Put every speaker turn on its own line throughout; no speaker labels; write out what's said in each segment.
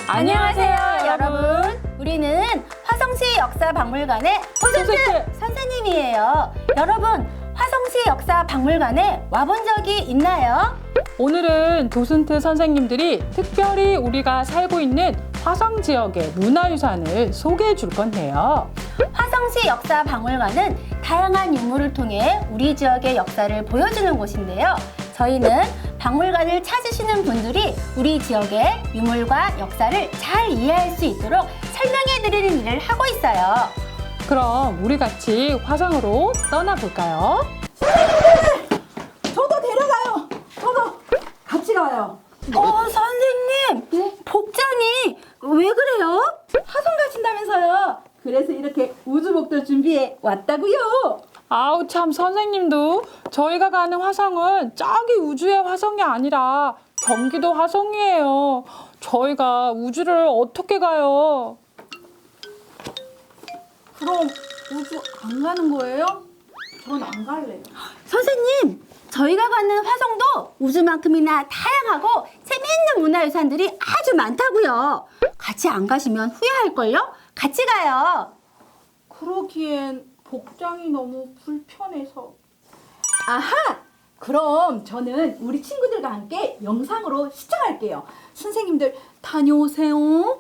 안녕하세요, 여러분. 우리는 화성시 역사박물관의 도슨트 선생님이에요. 여러분, 화성시 역사박물관에 와본 적이 있나요?
오늘은 도슨트 선생님들이 특별히 우리가 살고 있는 화성 지역의 문화유산을 소개해 줄 건데요.
화성시 역사박물관은 다양한 유물을 통해 우리 지역의 역사를 보여주는 곳인데요. 저희는 박물관을 찾으시는 분들이 우리 지역의 유물과 역사를 잘 이해할 수 있도록 설명해 드리는 일을 하고 있어요.
그럼 우리 같이 화성으로 떠나볼까요?
저도 데려가요. 저도 같이 가요.
선생님,
네?
복장이 왜 그래요?
화성 가신다면서요. 그래서 이렇게 우주복도 준비해 왔다고요.
아우 참, 선생님도 저희가 가는 화성은 저기 우주의 화성이 아니라 경기도 화성이에요. 저희가 우주를 어떻게 가요?
그럼 우주 안 가는 거예요? 전 안 갈래요.
선생님, 저희가 가는 화성도 우주만큼이나 다양하고 재미있는 문화유산들이 아주 많다고요. 같이 안 가시면 후회할걸요? 같이 가요.
그러기엔 복장이 너무 불편해서. 아하! 그럼 저는 우리 친구들과 함께 영상으로 시청할게요. 선생님들 다녀오세요.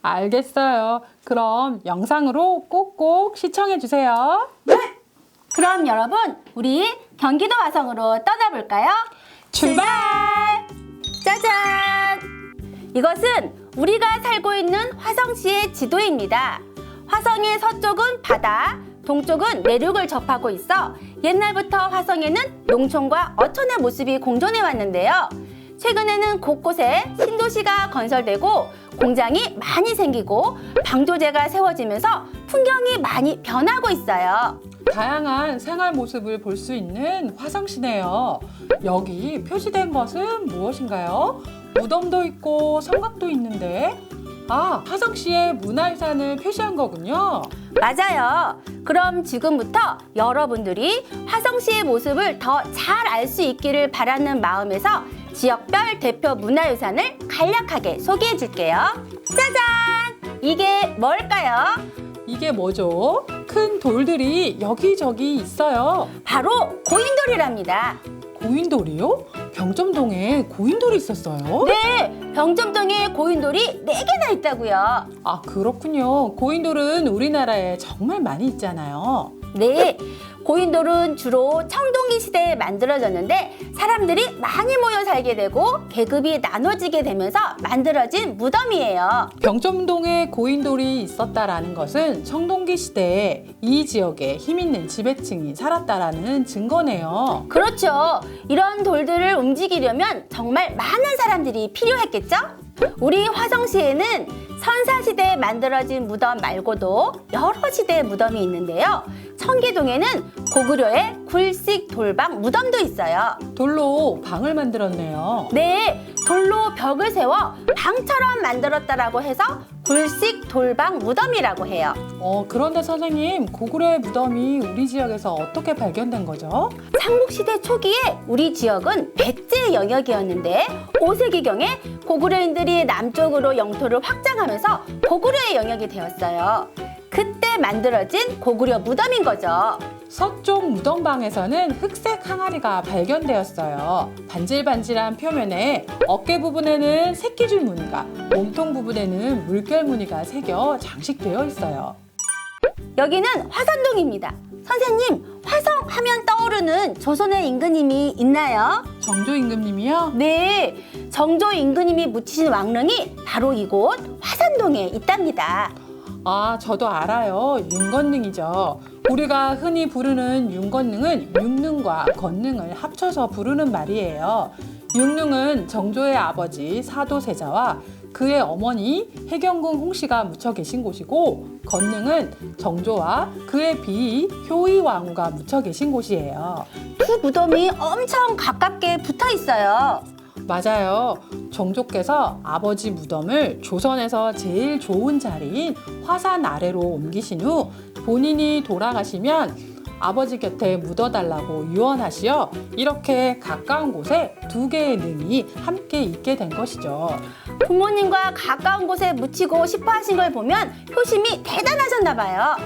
알겠어요. 그럼 영상으로 꼭꼭 시청해 주세요.
그럼 여러분, 우리 경기도 화성으로 떠나볼까요?
출발!
짜잔! 이것은 우리가 살고 있는 화성시의 지도입니다. 화성의 서쪽은 바다, 동쪽은 내륙을 접하고 있어 옛날부터 화성에는 농촌과 어촌의 모습이 공존해 왔는데요. 최근에는 곳곳에 신도시가 건설되고 공장이 많이 생기고 방조제가 세워지면서 풍경이 많이 변하고 있어요.
다양한 생활 모습을 볼 수 있는 화성시네요. 여기 표시된 것은 무엇인가요? 무덤도 있고 성곽도 있는데, 화성시의 문화유산을 표시한 거군요.
맞아요. 그럼 지금부터 여러분들이 화성시의 모습을 더 잘 알 수 있기를 바라는 마음에서 지역별 대표 문화유산을 간략하게 소개해 줄게요. 짜잔! 이게 뭘까요?
이게 뭐죠? 큰 돌들이 여기저기 있어요.
바로 고인돌이랍니다.
고인돌이요? 병점동에 고인돌이 있었어요?
네, 병점동에 고인돌이 4개나 있다고요.
아, 그렇군요. 고인돌은 우리나라에 정말 많이 있잖아요.
네, 고인돌은 주로 청동기 시대에 만들어졌는데 사람들이 많이 모여 살게 되고 계급이 나눠지게 되면서 만들어진 무덤이에요.
병점동에 고인돌이 있었다라는 것은 청동기 시대에 이 지역에 힘있는 지배층이 살았다라는 증거네요.
그렇죠. 이런 돌들을 움직이려면 정말 많은 사람들이 필요했겠죠? 우리 화성시에는 선사시대에 만들어진 무덤 말고도 여러 시대의 무덤이 있는데요. 청계동에는 고구려의 굴식 돌방 무덤도 있어요.
돌로 방을 만들었네요.
네, 돌로 벽을 세워 방처럼 만들었다라고 해서 굴식 돌방 무덤이라고 해요.
그런데 선생님, 고구려의 무덤이 우리 지역에서 어떻게 발견된 거죠?
삼국시대 초기에 우리 지역은 백제 영역이었는데 5세기경에 고구려인들이 남쪽으로 영토를 확장하면서 고구려의 영역이 되었어요. 그때 만들어진 고구려 무덤인 거죠.
서쪽 무덤방에서는 흑색 항아리가 발견되었어요. 반질반질한 표면에 어깨 부분에는 새끼줄 무늬가, 몸통 부분에는 물결 무늬가 새겨 장식되어 있어요.
여기는 화산동입니다. 선생님, 화성 하면 떠오르는 조선의 임금님이 있나요?
정조 임금님이요?
네, 정조 임금님이 묻히신 왕릉이 바로 이곳 화산동에 있답니다.
저도 알아요. 윤건능이죠. 우리가 흔히 부르는 윤건능은 윤능과 건능을 합쳐서 부르는 말이에요. 윤능은 정조의 아버지 사도세자와 그의 어머니 해경궁 홍씨가 묻혀 계신 곳이고, 건능은 정조와 그의 비 효의왕후가 묻혀 계신 곳이에요.
두 무덤이 엄청 가깝게 붙어 있어요.
맞아요. 정조께서 아버지 무덤을 조선에서 제일 좋은 자리인 화산 아래로 옮기신 후 본인이 돌아가시면 아버지 곁에 묻어달라고 유언하시어 이렇게 가까운 곳에 두 개의 능이 함께 있게 된 것이죠.
부모님과 가까운 곳에 묻히고 싶어 하신 걸 보면 효심이 대단하셨나 봐요.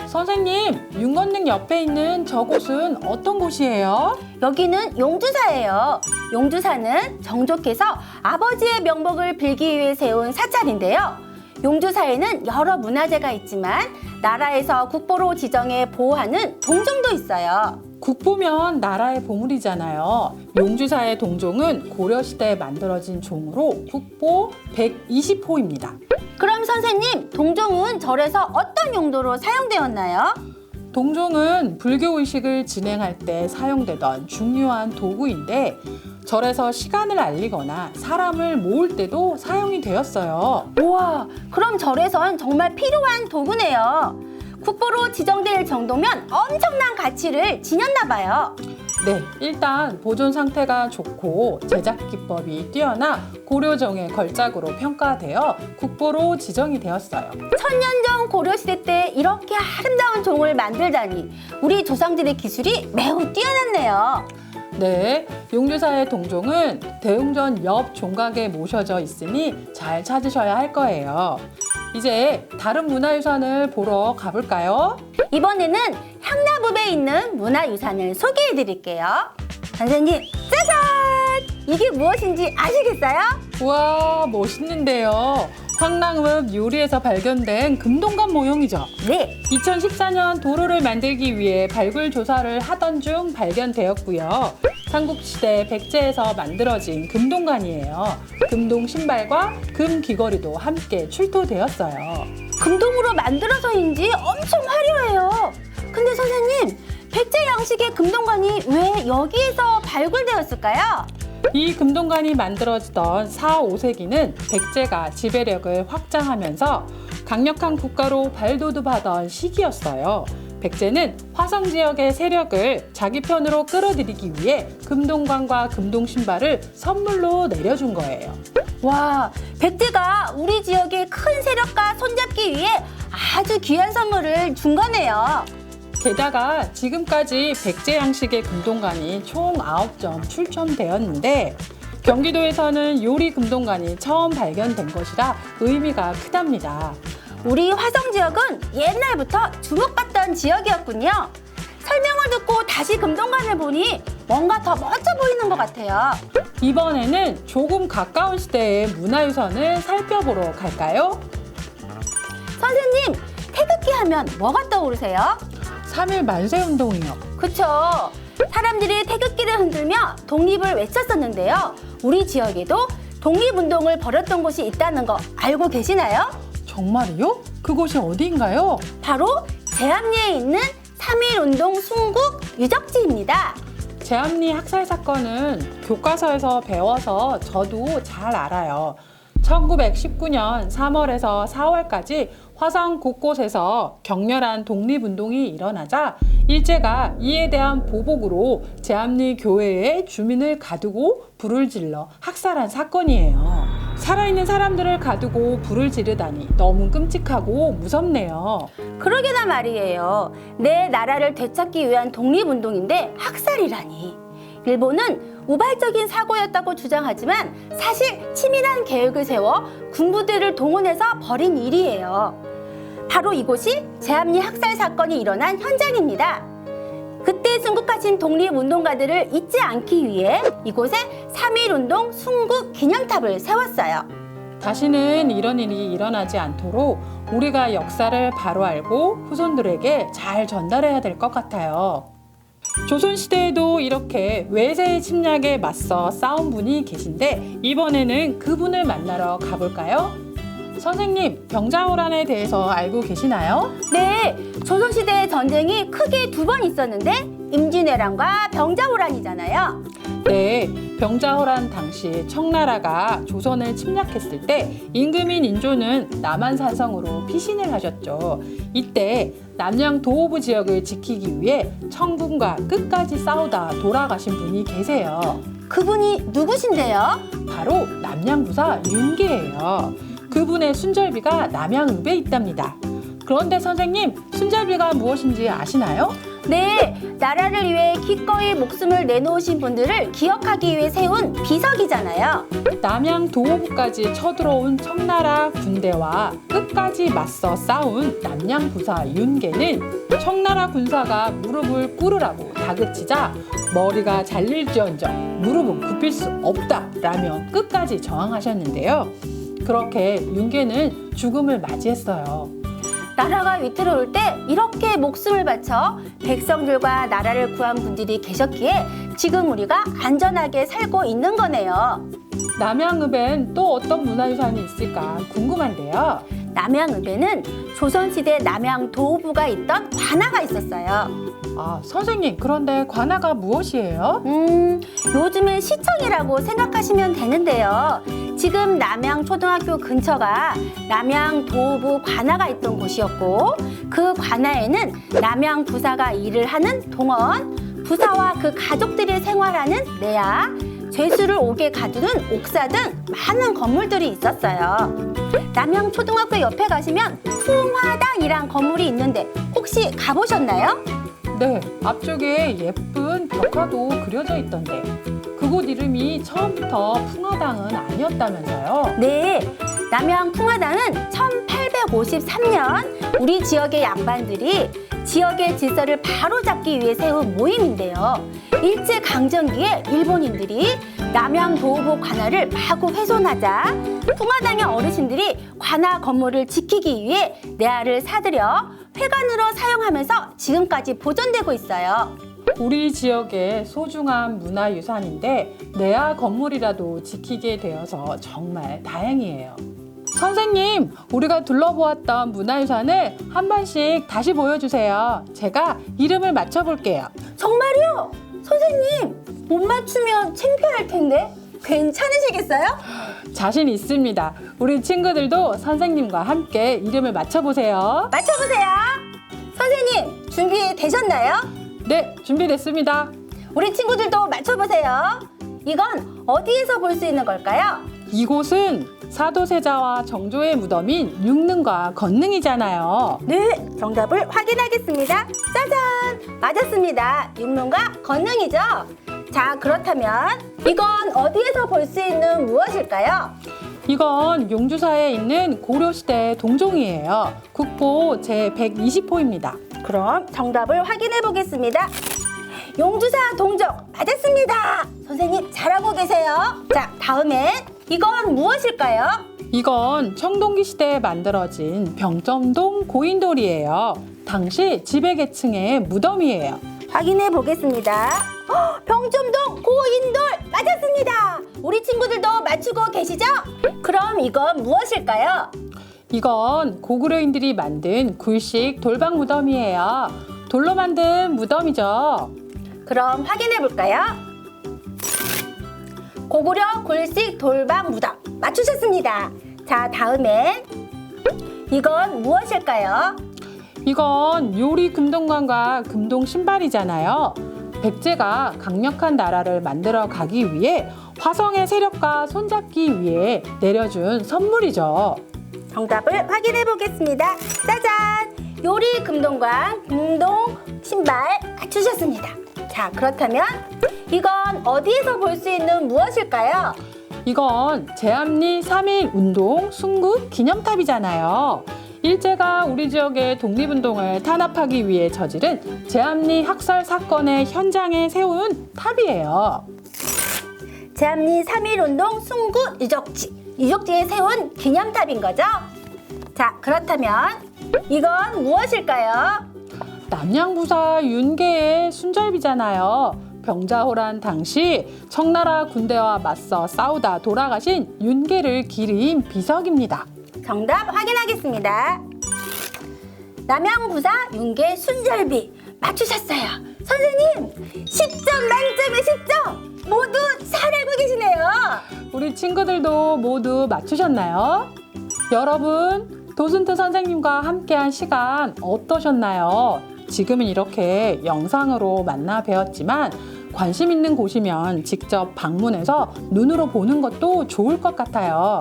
선생님, 윤건능 옆에 있는 저곳은 어떤 곳이에요?
여기는 용주사예요. 용주사는 정족해서 아버지의 명복을 빌기 위해 세운 사찰인데요. 용주사에는 여러 문화재가 있지만 나라에서 국보로 지정해 보호하는 동종도 있어요.
국보면 나라의 보물이잖아요. 용주사의 동종은 고려시대에 만들어진 종으로 국보 120호입니다.
그럼 선생님, 동종은 절에서 어떤 용도로 사용되었나요?
동종은 불교의식을 진행할 때 사용되던 중요한 도구인데 절에서 시간을 알리거나 사람을 모을 때도 사용이 되었어요.
우와, 그럼 절에선 정말 필요한 도구네요. 국보로 지정될 정도면 엄청난 가치를 지녔나 봐요.
네, 일단 보존 상태가 좋고 제작 기법이 뛰어나 고려정의 걸작으로 평가되어 국보로 지정이 되었어요.
천년 전 고려시대 때 이렇게 아름다운 종을 만들다니 우리 조상들의 기술이 매우 뛰어났네요.
네, 용주사의 동종은 대웅전 옆 종각에 모셔져 있으니 잘 찾으셔야 할 거예요. 이제 다른 문화유산을 보러 가볼까요?
이번에는 향나읍에 있는 문화유산을 소개해 드릴게요. 선생님, 짜잔! 이게 무엇인지 아시겠어요?
우와, 멋있는데요. 황랑읍 요리에서 발견된 금동관 모형이죠.
네,
2014년 도로를 만들기 위해 발굴 조사를 하던 중 발견되었고요. 삼국시대 백제에서 만들어진 금동관이에요. 금동 신발과 금 귀걸이도 함께 출토되었어요.
금동으로 만들어서인지 엄청 화려해요. 근데 선생님, 백제 양식의 금동관이 왜 여기에서 발굴되었을까요?
이 금동관이 만들어지던 4, 5세기는 백제가 지배력을 확장하면서 강력한 국가로 발돋움하던 시기였어요. 백제는 화성 지역의 세력을 자기 편으로 끌어들이기 위해 금동관과 금동신발을 선물로 내려준 거예요.
와, 백제가 우리 지역의 큰 세력과 손잡기 위해 아주 귀한 선물을 준 거네요.
게다가 지금까지 백제 양식의 금동관이 총 9점 출품되었는데 경기도에서는 요리 금동관이 처음 발견된 것이라 의미가 크답니다.
우리 화성 지역은 옛날부터 주목받던 지역이었군요. 설명을 듣고 다시 금동관을 보니 뭔가 더 멋져 보이는 것 같아요.
이번에는 조금 가까운 시대의 문화유산을 살펴보러 갈까요?
선생님, 태극기 하면 뭐가 떠오르세요?
3.1 만세운동이요.
그쵸? 사람들이 태극기를 흔들며 독립을 외쳤었는데요. 우리 지역에도 독립운동을 벌였던 곳이 있다는 거 알고 계시나요?
정말이요? 그곳이 어디인가요?
바로 제암리에 있는 3.1운동 순국 유적지입니다.
제암리 학살 사건은 교과서에서 배워서 저도 잘 알아요. 1919년 3월에서 4월까지 화성 곳곳에서 격렬한 독립운동이 일어나자 일제가 이에 대한 보복으로 제암리 교회의 주민을 가두고 불을 질러 학살한 사건이에요. 살아있는 사람들을 가두고 불을 지르다니 너무 끔찍하고 무섭네요.
그러게나 말이에요. 내 나라를 되찾기 위한 독립운동인데 학살이라니. 일본은 우발적인 사고였다고 주장하지만 사실 치밀한 계획을 세워 군부대를 동원해서 벌인 일이에요. 바로 이곳이 제암리 학살 사건이 일어난 현장입니다. 그때 순국하신 독립운동가들을 잊지 않기 위해 이곳에 3.1운동 순국 기념탑을 세웠어요.
다시는 이런 일이 일어나지 않도록 우리가 역사를 바로 알고 후손들에게 잘 전달해야 될 것 같아요. 조선시대에도 이렇게 외세의 침략에 맞서 싸운 분이 계신데 이번에는 그분을 만나러 가볼까요? 선생님, 병자호란에 대해서 알고 계시나요?
네, 조선시대 전쟁이 크게 두 번 있었는데 임진왜란과 병자호란이잖아요.
네, 병자호란 당시 청나라가 조선을 침략했을 때 임금인 인조는 남한산성으로 피신을 하셨죠. 이때 남양 도호부 지역을 지키기 위해 청군과 끝까지 싸우다 돌아가신 분이 계세요.
그분이 누구신데요?
바로 남양부사 윤계예요. 그분의 순절비가 남양읍에 있답니다. 그런데 선생님, 순절비가 무엇인지 아시나요?
네, 나라를 위해 기꺼이 목숨을 내놓으신 분들을 기억하기 위해 세운 비석이잖아요.
남양 도호부까지 쳐들어온 청나라 군대와 끝까지 맞서 싸운 남양부사 윤계는 청나라 군사가 무릎을 꿇으라고 다그치자 머리가 잘릴지언정 무릎은 굽힐 수 없다라며 끝까지 저항하셨는데요. 그렇게 윤계는 죽음을 맞이했어요.
나라가 위태로울 때 이렇게 목숨을 바쳐 백성들과 나라를 구한 분들이 계셨기에 지금 우리가 안전하게 살고 있는 거네요.
남양읍엔 또 어떤 문화유산이 있을까 궁금한데요.
남양읍에는 조선시대 남양도부가 있던 관아가 있었어요.
아, 선생님, 그런데 관아가 무엇이에요?
요즘은 시청이라고 생각하시면 되는데요. 지금 남양초등학교 근처가 남양도부 관아가 있던 곳이었고 그 관아에는 남양부사가 일을 하는 동원, 부사와 그 가족들이 생활하는 내야, 죄수를 옥에 가두는 옥사 등 많은 건물들이 있었어요. 남양초등학교 옆에 가시면 풍화당이란 건물이 있는데 혹시 가보셨나요?
네, 앞쪽에 예쁜 벽화도 그려져 있던데 그곳 이름이 처음부터 풍화당은 아니었다면서요?
네, 남양 풍화당은 1853년 우리 지역의 양반들이 지역의 질서를 바로잡기 위해 세운 모임인데요. 일제강점기에 일본인들이 남양도부 관아를 마구 훼손하자 풍화당의 어르신들이 관아 건물을 지키기 위해 내화를 사들여 회관으로 사용하면서 지금까지 보존되고 있어요.
우리 지역의 소중한 문화유산인데 내야 건물이라도 지키게 되어서 정말 다행이에요. 선생님, 우리가 둘러보았던 문화유산을 한 번씩 다시 보여주세요. 제가 이름을 맞춰볼게요.
정말요? 선생님, 못 맞추면 창피할 텐데 괜찮으시겠어요?
자신 있습니다. 우리 친구들도 선생님과 함께 이름을 맞춰보세요.
맞춰보세요. 선생님, 준비되셨나요?
네, 준비됐습니다.
우리 친구들도 맞춰보세요. 이건 어디에서 볼 수 있는 걸까요?
이곳은 사도세자와 정조의 무덤인 육릉과 건능이잖아요.
네, 정답을 확인하겠습니다. 짜잔! 맞았습니다. 육릉과 건능이죠? 자, 그렇다면 이건 어디에서 볼 수 있는 무엇일까요?
이건 용주사에 있는 고려시대 동종이에요. 국보 제120호입니다.
그럼 정답을 확인해 보겠습니다. 용주사 동정 맞았습니다. 선생님 잘하고 계세요. 자, 다음엔 이건 무엇일까요?
이건 청동기 시대에 만들어진 병점동 고인돌이에요. 당시 지배계층의 무덤이에요.
확인해 보겠습니다. 병점동 고인돌 맞았습니다. 우리 친구들도 맞추고 계시죠? 그럼 이건 무엇일까요?
이건 고구려인들이 만든 굴식 돌방 무덤이에요. 돌로 만든 무덤이죠.
그럼 확인해 볼까요? 고구려 굴식 돌방 무덤 맞추셨습니다. 자, 다음엔 이건 무엇일까요?
이건 요리 금동관과 금동 신발이잖아요. 백제가 강력한 나라를 만들어 가기 위해 화성의 세력과 손잡기 위해 내려준 선물이죠.
정답을 확인해 보겠습니다. 짜잔! 요리 금동관 금동 신발 맞추셨습니다. 자, 그렇다면 이건 어디에서 볼 수 있는 무엇일까요?
이건 제암리 3.1 운동 순국 기념탑이잖아요. 일제가 우리 지역의 독립운동을 탄압하기 위해 저지른 제암리 학살 사건의 현장에 세운 탑이에요.
제암리 3.1운동 순구 유적지에 세운 기념탑인 거죠? 자, 그렇다면 이건 무엇일까요?
남양부사 윤계의 순절비잖아요. 병자호란 당시 청나라 군대와 맞서 싸우다 돌아가신 윤계를 기린 비석입니다.
정답 확인하겠습니다. 남양부사 윤계 순절비 맞추셨어요. 선생님 10점 만점에 10점 모두 잘 알고 계시네요.
우리 친구들도 모두 맞추셨나요? 여러분, 도슨트 선생님과 함께한 시간 어떠셨나요? 지금은 이렇게 영상으로 만나 뵈었지만 관심 있는 곳이면 직접 방문해서 눈으로 보는 것도 좋을 것 같아요.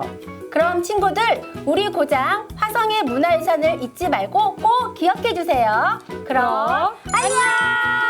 그럼 친구들, 우리 고장 화성의 문화유산을 잊지 말고 꼭 기억해 주세요. 그럼 안녕!